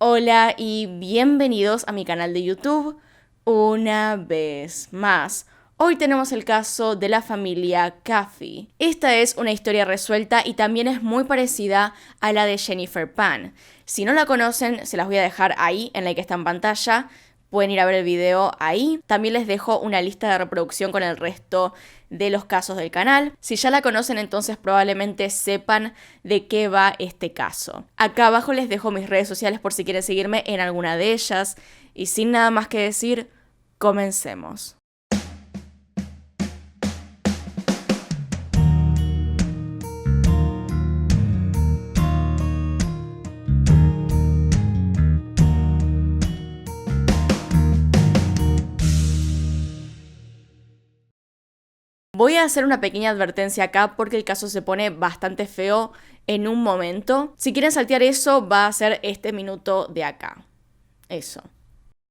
Hola y bienvenidos a mi canal de YouTube una vez más. Hoy tenemos el caso de la familia Caffey. Esta es una historia resuelta y también es muy parecida a la de Jennifer Pan. Si no la conocen, se las voy a dejar ahí en la que está en pantalla. Pueden ir a ver el video ahí. También les dejo una lista de reproducción con el resto de los casos del canal. Si ya la conocen, entonces probablemente sepan de qué va este caso. Acá abajo les dejo mis redes sociales por si quieren seguirme en alguna de ellas. Y sin nada más que decir, comencemos. Voy a hacer una pequeña advertencia acá porque el caso se pone bastante feo en un momento. Si quieren saltear eso, va a ser este minuto de acá. Eso.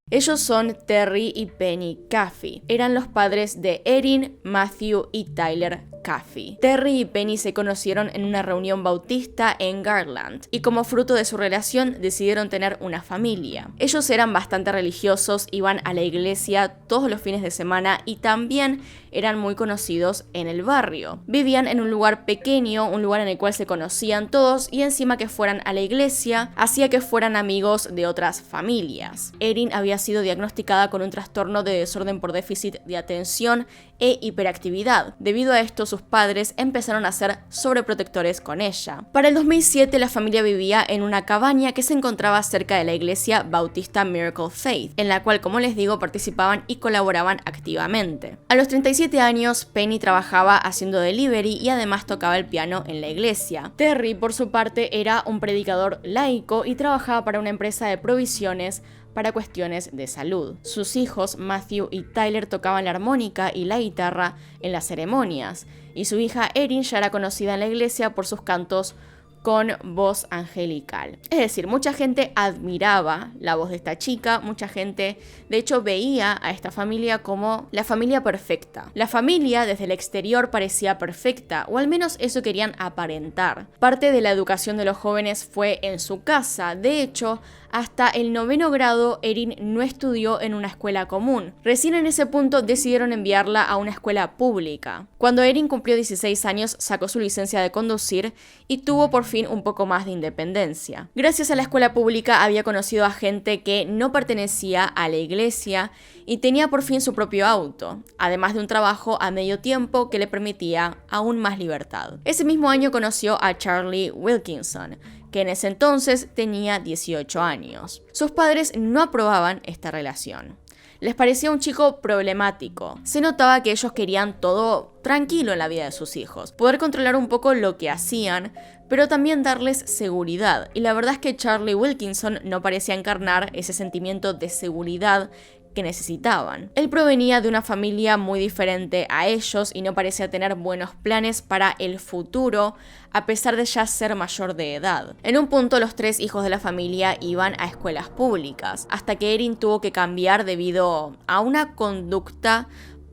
Ellos son Terry y Penny Caffey. Eran los padres de Erin, Matthew y Tyler Caffey. Terry y Penny se conocieron en una reunión bautista en Garland y como fruto de su relación decidieron tener una familia. Ellos eran bastante religiosos, iban a la iglesia todos los fines de semana y también eran muy conocidos en el barrio. Vivían en un lugar pequeño, un lugar en el cual se conocían todos y encima que fueran a la iglesia hacía que fueran amigos de otras familias. Erin había sido diagnosticada con un trastorno de desorden por déficit de atención e hiperactividad. Debido a esto, sus padres empezaron a ser sobreprotectores con ella. Para el 2007, la familia vivía en una cabaña que se encontraba cerca de la iglesia bautista Miracle Faith, en la cual, como les digo, participaban y colaboraban activamente. A los 37 años, Penny trabajaba haciendo delivery y además tocaba el piano en la iglesia. Terry, por su parte, era un predicador laico y trabajaba para una empresa de provisiones para cuestiones de salud. Sus hijos, Matthew y Tyler, tocaban la armónica y la guitarra en las ceremonias, y su hija Erin ya era conocida en la iglesia por sus cantos con voz angelical. Es decir, mucha gente admiraba la voz de esta chica, mucha gente de hecho veía a esta familia como la familia perfecta. La familia desde el exterior parecía perfecta, o al menos eso querían aparentar. Parte de la educación de los jóvenes fue en su casa. De hecho, hasta el 9º grado, Erin no estudió en una escuela común. Recién en ese punto decidieron enviarla a una escuela pública. Cuando Erin cumplió 16 años, sacó su licencia de conducir y tuvo por fin un poco más de independencia. Gracias a la escuela pública había conocido a gente que no pertenecía a la iglesia y tenía por fin su propio auto, además de un trabajo a medio tiempo que le permitía aún más libertad. Ese mismo año conoció a Charlie Wilkinson, que en ese entonces tenía 18 años. Sus padres no aprobaban esta relación. Les parecía un chico problemático. Se notaba que ellos querían todo tranquilo en la vida de sus hijos, poder controlar un poco lo que hacían, pero también darles seguridad. Y la verdad es que Charlie Wilkinson no parecía encarnar ese sentimiento de seguridad que necesitaban. Él provenía de una familia muy diferente a ellos y no parecía tener buenos planes para el futuro, a pesar de ya ser mayor de edad. En un punto, los 3 hijos de la familia iban a escuelas públicas, hasta que Erin tuvo que cambiar debido a una conducta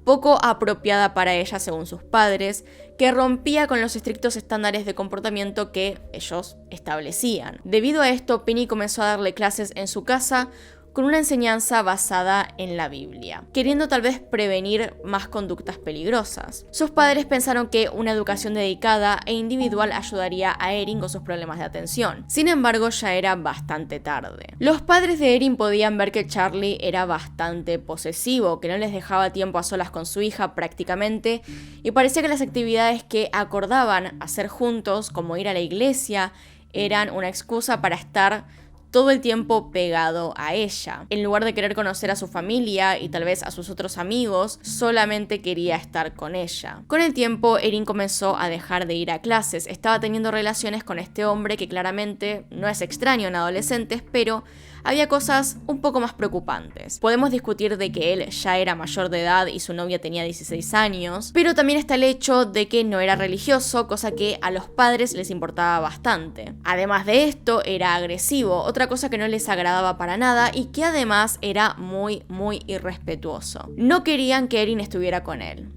poco apropiada para ella según sus padres, que rompía con los estrictos estándares de comportamiento que ellos establecían. Debido a esto, Penny comenzó a darle clases en su casa con una enseñanza basada en la Biblia, queriendo tal vez prevenir más conductas peligrosas. Sus padres pensaron que una educación dedicada e individual ayudaría a Erin con sus problemas de atención. Sin embargo, ya era bastante tarde. Los padres de Erin podían ver que Charlie era bastante posesivo, que no les dejaba tiempo a solas con su hija prácticamente, y parecía que las actividades que acordaban hacer juntos, como ir a la iglesia, eran una excusa para estar todo el tiempo pegado a ella. En lugar de querer conocer a su familia y tal vez a sus otros amigos, solamente quería estar con ella. Con el tiempo, Erin comenzó a dejar de ir a clases. Estaba teniendo relaciones con este hombre que claramente no es extraño en adolescentes, pero había cosas un poco más preocupantes. Podemos discutir de que él ya era mayor de edad y su novia tenía 16 años, pero también está el hecho de que no era religioso, cosa que a los padres les importaba bastante. Además de esto, era agresivo, otra cosa que no les agradaba para nada y que además era muy irrespetuoso. No querían que Erin estuviera con él.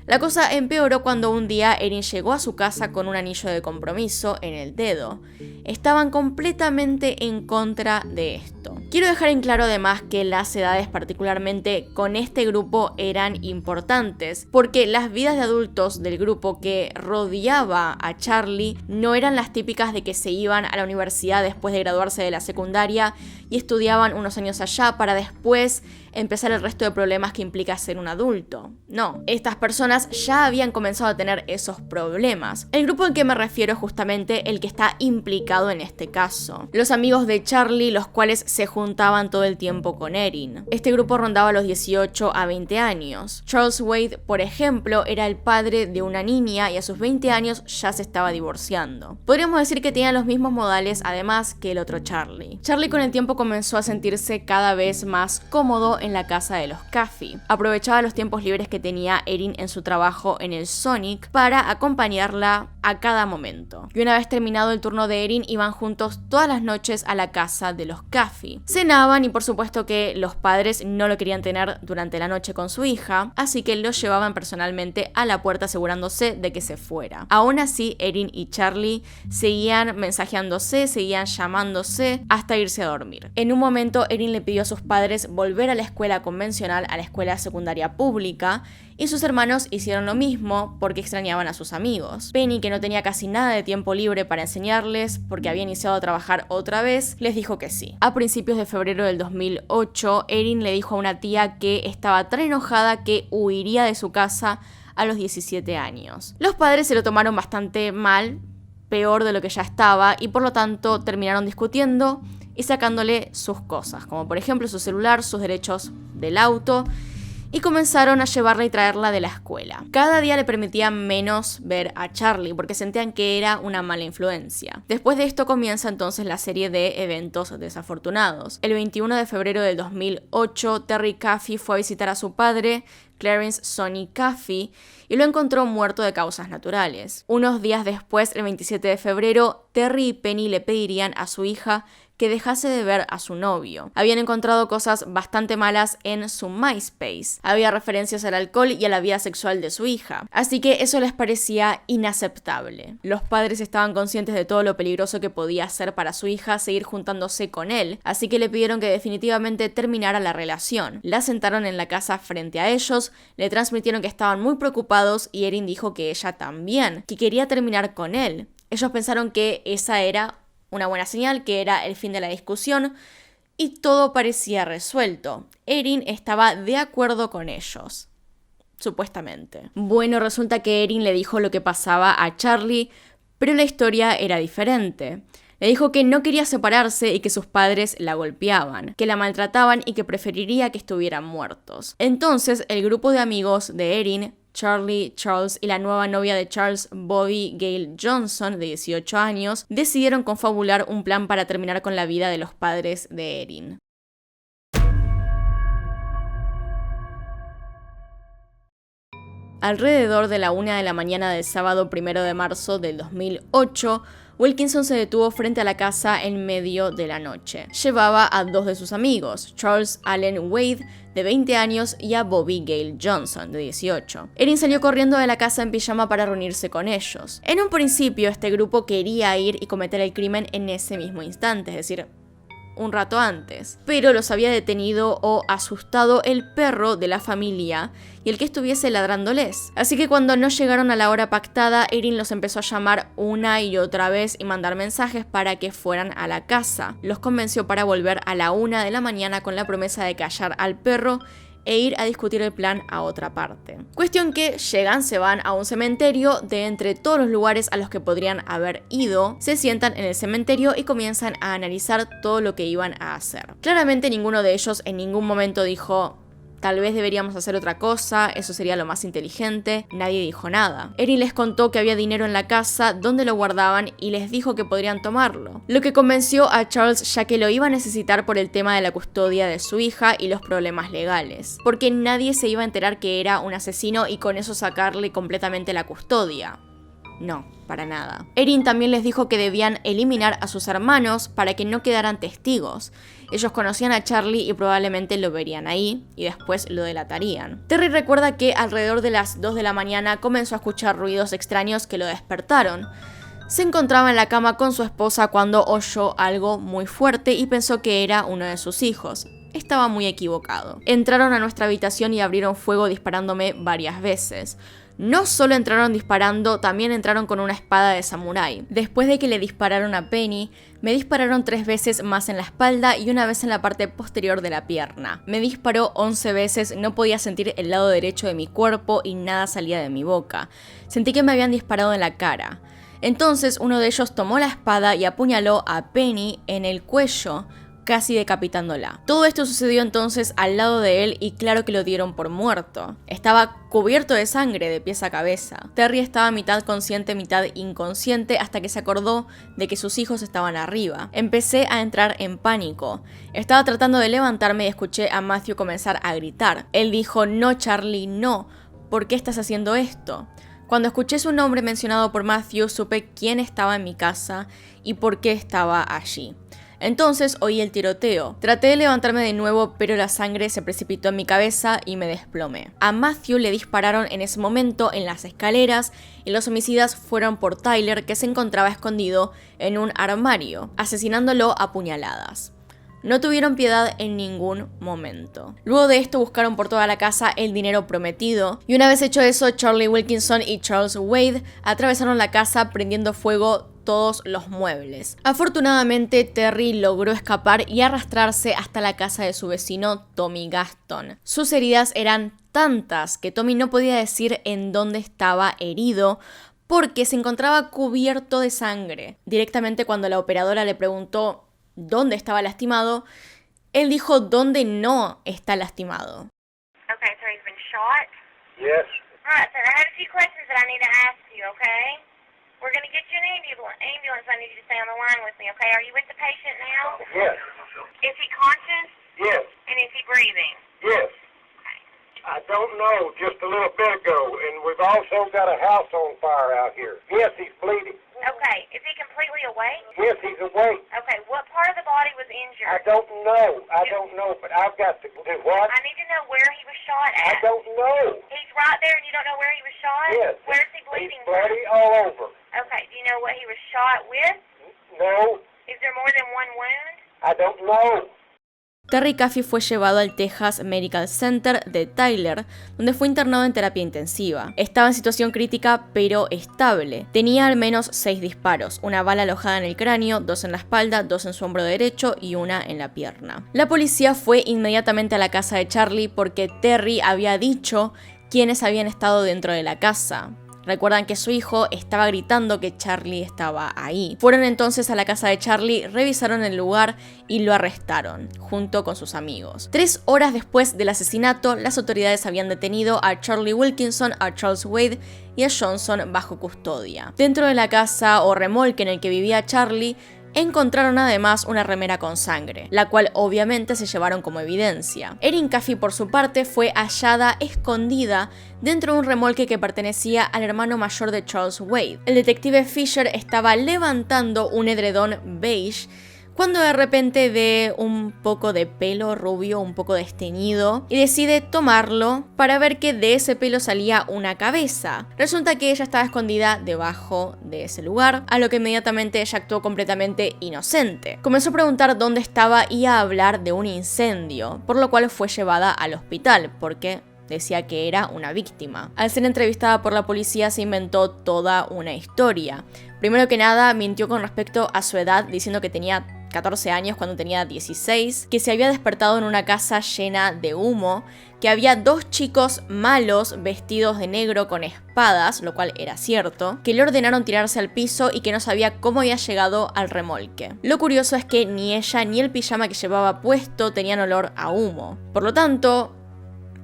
La cosa empeoró cuando un día Erin llegó a su casa con un anillo de compromiso en el dedo. Estaban completamente en contra de esto. Quiero dejar en claro además que las edades, particularmente con este grupo, eran importantes, porque las vidas de adultos del grupo que rodeaba a Charlie no eran las típicas de que se iban a la universidad después de graduarse de la secundaria y estudiaban unos años allá para después empezar el resto de problemas que implica ser un adulto. No, estas personas ya habían comenzado a tener esos problemas. El grupo al que me refiero es justamente el que está implicado en este caso. Los amigos de Charlie, los cuales se juntaban todo el tiempo con Erin. Este grupo rondaba los 18 a 20 años. Charles Wade, por ejemplo, era el padre de una niña y a sus 20 años ya se estaba divorciando. Podríamos decir que tenían los mismos modales además que el otro Charlie. Charlie con el tiempo comenzó a sentirse cada vez más cómodo en la casa de los Caffey. Aprovechaba los tiempos libres que tenía Erin en su trabajo en el Sonic para acompañarla a cada momento. Y una vez terminado el turno de Erin, iban juntos todas las noches a la casa de los Caffey. Cenaban y por supuesto que los padres no lo querían tener durante la noche con su hija, así que lo llevaban personalmente a la puerta asegurándose de que se fuera. Aún así, Erin y Charlie seguían mensajeándose, seguían llamándose hasta irse a dormir. En un momento, Erin le pidió a sus padres volver a la escuela convencional, a la escuela secundaria pública, y sus hermanos hicieron lo mismo porque extrañaban a sus amigos. Penny, que no tenía casi nada de tiempo libre para enseñarles porque había iniciado a trabajar otra vez, les dijo que sí. A principios de febrero del 2008, Erin le dijo a una tía que estaba tan enojada que huiría de su casa a los 17 años. Los padres se lo tomaron bastante mal, peor de lo que ya estaba, y por lo tanto terminaron discutiendo y sacándole sus cosas, como por ejemplo su celular, sus derechos del auto, y comenzaron a llevarla y traerla de la escuela. Cada día le permitían menos ver a Charlie porque sentían que era una mala influencia. Después de esto comienza entonces la serie de eventos desafortunados. El 21 de febrero del 2008, Terry Caffey fue a visitar a su padre, Clarence Sonny Caffey, y lo encontró muerto de causas naturales. Unos días después, el 27 de febrero, Terry y Penny le pedirían a su hija que dejase de ver a su novio. Habían encontrado cosas bastante malas en su MySpace. Había referencias al alcohol y a la vida sexual de su hija. Así que eso les parecía inaceptable. Los padres estaban conscientes de todo lo peligroso que podía ser para su hija seguir juntándose con él, así que le pidieron que definitivamente terminara la relación. La sentaron en la casa frente a ellos, le transmitieron que estaban muy preocupados y Erin dijo que ella también, que quería terminar con él. Ellos pensaron que esa era una buena señal, que era el fin de la discusión, y todo parecía resuelto. Erin estaba de acuerdo con ellos, supuestamente. Bueno, resulta que Erin le dijo lo que pasaba a Charlie, pero la historia era diferente. Le dijo que no quería separarse y que sus padres la golpeaban, que la maltrataban y que preferiría que estuvieran muertos. Entonces, el grupo de amigos de Erin, Charlie, Charles y la nueva novia de Charles, Bobby Gale Johnson, de 18 años, decidieron confabular un plan para terminar con la vida de los padres de Erin. Alrededor de la 1 de la mañana del sábado 1 de marzo del 2008, Wilkinson se detuvo frente a la casa en medio de la noche. Llevaba a dos de sus amigos, Charles Allen Wade, de 20 años, y a Bobby Gale Johnson, de 18. Erin salió corriendo de la casa en pijama para reunirse con ellos. En un principio, este grupo quería ir y cometer el crimen en ese mismo instante, es decir, un rato antes, pero los había detenido o asustado el perro de la familia y el que estuviese ladrándoles. Así que cuando no llegaron a la hora pactada, Erin los empezó a llamar una y otra vez y mandar mensajes para que fueran a la casa. Los convenció para volver a la 1 de la mañana con la promesa de callar al perro e ir a discutir el plan a otra parte. Cuestión que llegan, se van a un cementerio. De entre todos los lugares a los que podrían haber ido, se sientan en el cementerio y comienzan a analizar todo lo que iban a hacer. Claramente ninguno de ellos en ningún momento dijo: tal vez deberíamos hacer otra cosa, eso sería lo más inteligente. Nadie dijo nada. Erin les contó que había dinero en la casa, donde lo guardaban, y les dijo que podrían tomarlo. Lo que convenció a Charles, ya que lo iba a necesitar por el tema de la custodia de su hija y los problemas legales. Porque nadie se iba a enterar que era un asesino y con eso sacarle completamente la custodia. No, para nada. Erin también les dijo que debían eliminar a sus hermanos para que no quedaran testigos. Ellos conocían a Charlie y probablemente lo verían ahí y después lo delatarían. Terry recuerda que alrededor de las 2 de la mañana comenzó a escuchar ruidos extraños que lo despertaron. Se encontraba en la cama con su esposa cuando oyó algo muy fuerte y pensó que era uno de sus hijos. Estaba muy equivocado. Entraron a nuestra habitación y abrieron fuego disparándome varias veces. No solo entraron disparando, también entraron con una espada de samurái. Después de que le dispararon a Penny, me dispararon 3 veces más en la espalda y una vez en la parte posterior de la pierna. Me disparó 11 veces, no podía sentir el lado derecho de mi cuerpo y nada salía de mi boca. Sentí que me habían disparado en la cara. Entonces uno de ellos tomó la espada y apuñaló a Penny en el cuello, casi decapitándola. Todo esto sucedió entonces al lado de él y claro que lo dieron por muerto. Estaba cubierto de sangre de pies a cabeza. Terry estaba mitad consciente, mitad inconsciente hasta que se acordó de que sus hijos estaban arriba. Empecé a entrar en pánico. Estaba tratando de levantarme y escuché a Matthew comenzar a gritar. Él dijo: "No, Charlie, no. ¿Por qué estás haciendo esto?". Cuando escuché su nombre mencionado por Matthew, supe quién estaba en mi casa y por qué estaba allí. Entonces oí el tiroteo. Traté de levantarme de nuevo, pero la sangre se precipitó en mi cabeza y me desplomé. A Matthew le dispararon en ese momento en las escaleras y los homicidas fueron por Tyler, que se encontraba escondido en un armario, asesinándolo a puñaladas. No tuvieron piedad en ningún momento. Luego de esto buscaron por toda la casa el dinero prometido y una vez hecho eso, Charlie Wilkinson y Charles Wade atravesaron la casa prendiendo fuego todos los muebles. Afortunadamente, Terry logró escapar y arrastrarse hasta la casa de su vecino Tommy Gaston. Sus heridas eran tantas que Tommy no podía decir en dónde estaba herido porque se encontraba cubierto de sangre. Directamente cuando la operadora le preguntó dónde estaba lastimado, él dijo dónde no está lastimado. Okay, so he's been shot? Yes. Alright, so I have a few questions that I need to ask you, okay? We're going to get you an ambulance. I need you to stay on the line with me, okay? Are you with the patient now? Yes. Is he conscious? Yes. And is he breathing? Yes. Okay. I don't know, just a little bit ago, and we've also got a house on fire out here. Yes, he's bleeding. Okay, is he completely awake? Yes, he's awake. Okay, what part of the body was I injured? don't know, but I've got to do what? I need to know where he was shot I at. don't know. He's right there and you don't know where he was shot? Yes. Where's he He's bleeding bloody from? all over. Okay, do you know what he was shot with? No, Is there more than one wound? I don't know. Terry Caffey fue llevado al Texas Medical Center de Tyler, donde fue internado en terapia intensiva. Estaba en situación crítica, pero estable. Tenía al menos 6 disparos, una bala alojada en el cráneo, 2 en la espalda, 2 en su hombro derecho y 1 en la pierna. La policía fue inmediatamente a la casa de Charlie porque Terry había dicho quiénes habían estado dentro de la casa. Recuerdan que su hijo estaba gritando que Charlie estaba ahí. Fueron entonces a la casa de Charlie, revisaron el lugar y lo arrestaron, junto con sus amigos. 3 horas después del asesinato, las autoridades habían detenido a Charlie Wilkinson, a Charles Wade y a Johnson bajo custodia. Dentro de la casa o remolque en el que vivía Charlie, encontraron además una remera con sangre, la cual obviamente se llevaron como evidencia. Erin Caffey, por su parte, fue hallada escondida dentro de un remolque que pertenecía al hermano mayor de Charles Wade. El detective Fisher estaba levantando un edredón beige cuando de repente ve un poco de pelo rubio, un poco desteñido, y decide tomarlo para ver que de ese pelo salía una cabeza. Resulta que ella estaba escondida debajo de ese lugar, a lo que inmediatamente ella actuó completamente inocente. Comenzó a preguntar dónde estaba y a hablar de un incendio, por lo cual fue llevada al hospital, porque decía que era una víctima. Al ser entrevistada por la policía se inventó toda una historia. Primero que nada, mintió con respecto a su edad, diciendo que tenía 14 años cuando tenía 16, que se había despertado en una casa llena de humo, que había 2 chicos malos vestidos de negro con espadas, lo cual era cierto, que le ordenaron tirarse al piso y que no sabía cómo había llegado al remolque. Lo curioso es que ni ella ni el pijama que llevaba puesto tenían olor a humo. Por lo tanto,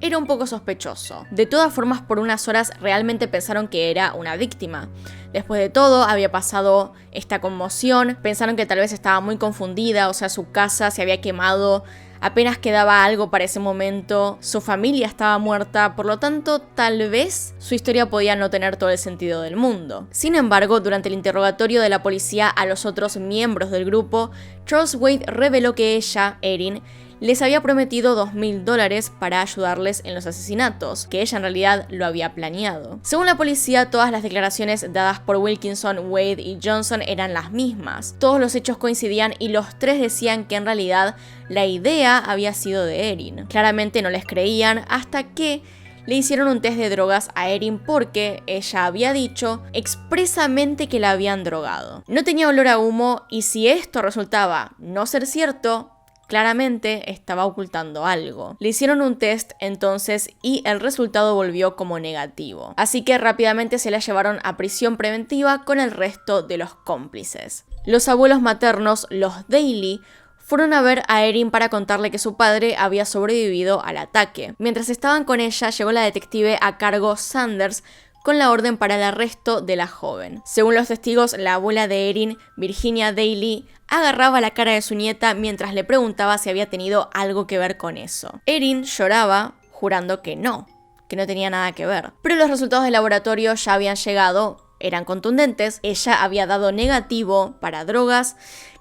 era un poco sospechoso. De todas formas, por unas horas realmente pensaron que era una víctima. Después de todo, había pasado esta conmoción, pensaron que tal vez estaba muy confundida, o sea, su casa se había quemado Apenas quedaba algo para ese momento, su familia estaba muerta, por lo tanto, tal vez su historia podía no tener todo el sentido del mundo. Sin embargo, durante el interrogatorio de la policía a los otros miembros del grupo, Charles Wade reveló que ella, Erin, les había prometido $2.000 para ayudarles en los asesinatos, que ella en realidad lo había planeado. Según la policía, todas las declaraciones dadas por Wilkinson, Wade y Johnson eran las mismas. Todos los hechos coincidían y los tres decían que en realidad la idea había sido de Erin. Claramente no les creían hasta que le hicieron un test de drogas a Erin porque ella había dicho expresamente que la habían drogado. No tenía olor a humo y si esto resultaba no ser cierto, claramente estaba ocultando algo. Le hicieron un test entonces y el resultado volvió como negativo. Así que rápidamente se la llevaron a prisión preventiva con el resto de los cómplices. Los abuelos maternos, los Daly, fueron a ver a Erin para contarle que su padre había sobrevivido al ataque. Mientras estaban con ella, llegó la detective a cargo Sanders con la orden para el arresto de la joven. Según los testigos, la abuela de Erin, Virginia Daly, agarraba la cara de su nieta mientras le preguntaba si había tenido algo que ver con eso. Erin lloraba, jurando que no tenía nada que ver. Pero los resultados del laboratorio ya habían llegado, eran contundentes. Ella había dado negativo para drogas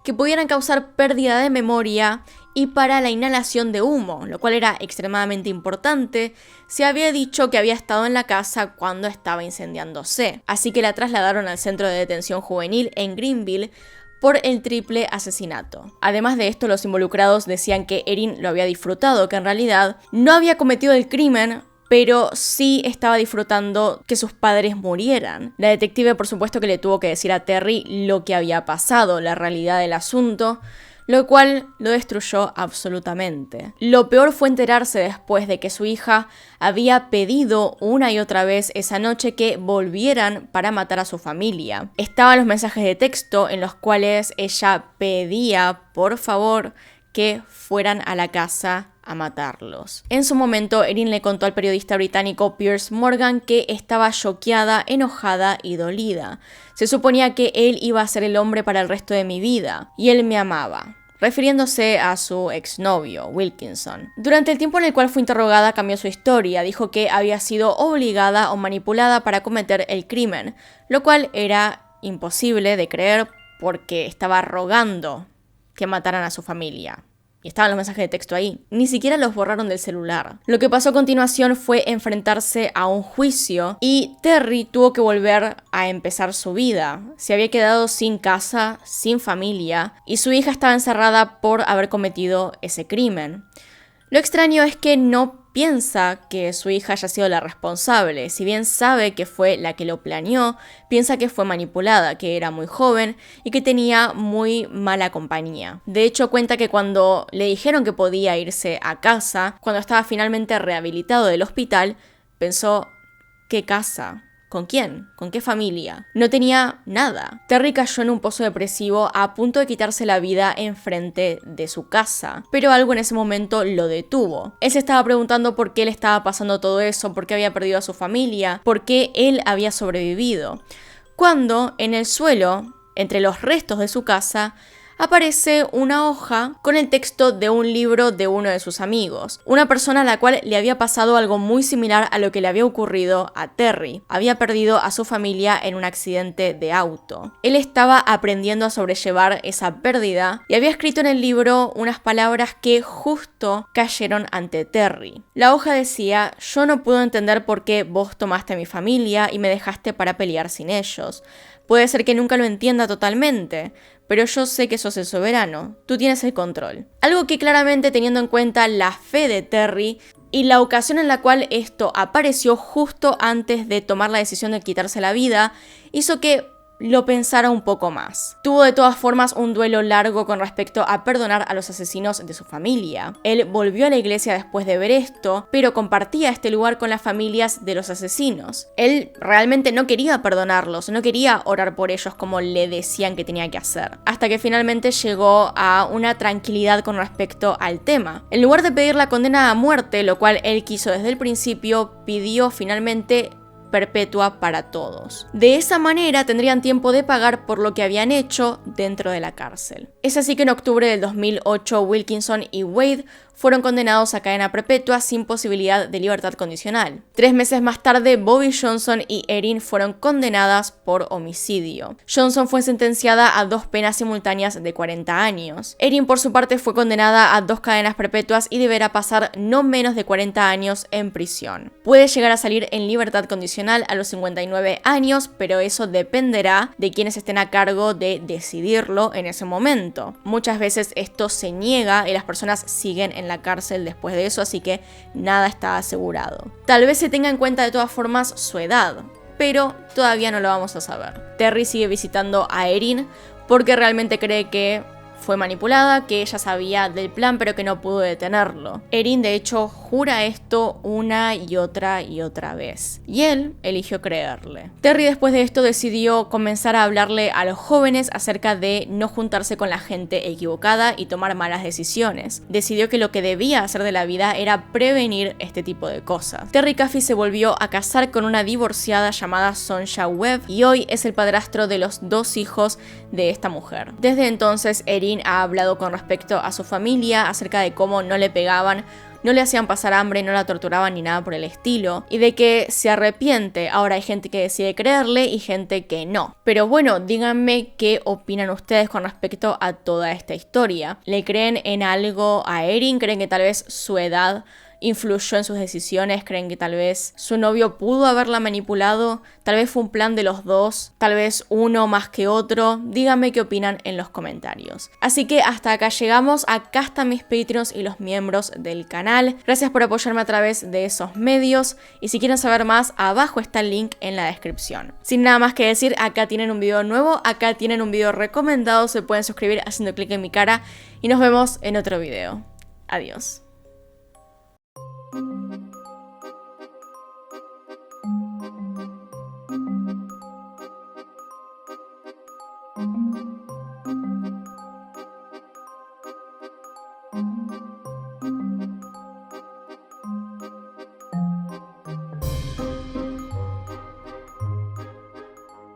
que pudieran causar pérdida de memoria y para la inhalación de humo, lo cual era extremadamente importante. Se había dicho que había estado en la casa cuando estaba incendiándose, así que la trasladaron al centro de detención juvenil en Greenville por el triple asesinato. Además de esto, los involucrados decían que Erin lo había disfrutado, que en realidad no había cometido el crimen, pero sí estaba disfrutando que sus padres murieran. La detective, por supuesto, que le tuvo que decir a Terry lo que había pasado, la realidad del asunto, lo cual lo destruyó absolutamente. Lo peor fue enterarse después de que su hija había pedido una y otra vez esa noche que volvieran para matar a su familia. Estaban los mensajes de texto en los cuales ella pedía, por favor, que fueran a la casa a matarlos. En su momento, Erin le contó al periodista británico Piers Morgan que estaba choqueada, enojada y dolida. Se suponía que él iba a ser el hombre para el resto de mi vida, y él me amaba, refiriéndose a su exnovio, Wilkinson. Durante el tiempo en el cual fue interrogada, cambió su historia. Dijo que había sido obligada o manipulada para cometer el crimen, lo cual era imposible de creer porque estaba rogando que mataran a su familia. Y estaban los mensajes de texto ahí. Ni siquiera los borraron del celular. Lo que pasó a continuación fue enfrentarse a un juicio y Terry tuvo que volver a empezar su vida. Se había quedado sin casa, sin familia, y su hija estaba encerrada por haber cometido ese crimen. Lo extraño es que no piensa que su hija haya sido la responsable. Si bien sabe que fue la que lo planeó, piensa que fue manipulada, que era muy joven y que tenía muy mala compañía. De hecho, cuenta que cuando le dijeron que podía irse a casa, cuando estaba finalmente rehabilitado del hospital, pensó, ¿qué casa? ¿Con quién? ¿Con qué familia? No tenía nada. Terry cayó en un pozo depresivo a punto de quitarse la vida enfrente de su casa, pero algo en ese momento lo detuvo. Él se estaba preguntando por qué le estaba pasando todo eso, por qué había perdido a su familia, por qué él había sobrevivido. Cuando en el suelo, entre los restos de su casa, aparece una hoja con el texto de un libro de uno de sus amigos, una persona a la cual le había pasado algo muy similar a lo que le había ocurrido a Terry. Había perdido a su familia en un accidente de auto. Él estaba aprendiendo a sobrellevar esa pérdida y había escrito en el libro unas palabras que justo cayeron ante Terry. La hoja decía: yo no puedo entender por qué vos tomaste a mi familia y me dejaste para pelear sin ellos. Puede ser que nunca lo entienda totalmente, pero yo sé que sos el soberano, tú tienes el control. Algo que claramente, teniendo en cuenta la fe de Terry y la ocasión en la cual esto apareció justo antes de tomar la decisión de quitarse la vida, hizo que lo pensara un poco más. Tuvo de todas formas un duelo largo con respecto a perdonar a los asesinos de su familia. Él volvió a la iglesia después de ver esto, pero compartía este lugar con las familias de los asesinos. Él realmente no quería perdonarlos, no quería orar por ellos como le decían que tenía que hacer, hasta que finalmente llegó a una tranquilidad con respecto al tema. En lugar de pedir la condena a muerte, lo cual él quiso desde el principio, pidió finalmente perpetua para todos. De esa manera tendrían tiempo de pagar por lo que habían hecho dentro de la cárcel. Es así que en octubre del 2008 Wilkinson y Wade fueron condenados a cadena perpetua sin posibilidad de libertad condicional. 3 meses más tarde, Bobby Johnson y Erin fueron condenadas por homicidio. Johnson fue sentenciada a 2 penas simultáneas de 40 años. Erin, por su parte, fue condenada a 2 cadenas perpetuas y deberá pasar no menos de 40 años en prisión. Puede llegar a salir en libertad condicional a los 59 años, pero eso dependerá de quienes estén a cargo de decidirlo en ese momento. Muchas veces esto se niega y las personas siguen en la cárcel después de eso, así que nada está asegurado. Tal vez se tenga en cuenta de todas formas su edad, pero todavía no lo vamos a saber. Terry sigue visitando a Erin porque realmente cree que fue manipulada, que ella sabía del plan pero que no pudo detenerlo. Erin de hecho jura esto una y otra vez, y él eligió creerle. Terry después de esto decidió comenzar a hablarle a los jóvenes acerca de no juntarse con la gente equivocada y tomar malas decisiones. Decidió que lo que debía hacer de la vida era prevenir este tipo de cosas. Terry Caffey se volvió a casar con una divorciada llamada Sonja Webb y hoy es el padrastro de los 2 hijos de esta mujer. Desde entonces Erin ha hablado con respecto a su familia acerca de cómo no le pegaban, no le hacían pasar hambre, no la torturaban ni nada por el estilo, y de que se arrepiente. Ahora hay gente que decide creerle y gente que no. Pero bueno, díganme qué opinan ustedes con respecto a toda esta historia. ¿Le creen en algo a Erin? ¿Creen que tal vez su edad influyó en sus decisiones? ¿Creen que tal vez su novio pudo haberla manipulado? Tal vez fue un plan de los dos, tal vez uno más que otro. Díganme qué opinan en los comentarios. Así que hasta acá llegamos, acá están mis Patreons y los miembros del canal. Gracias por apoyarme a través de esos medios y si quieren saber más, abajo está el link en la descripción. Sin nada más que decir, acá tienen un video nuevo, acá tienen un video recomendado, se pueden suscribir haciendo clic en mi cara y nos vemos en otro video. Adiós. Thank you.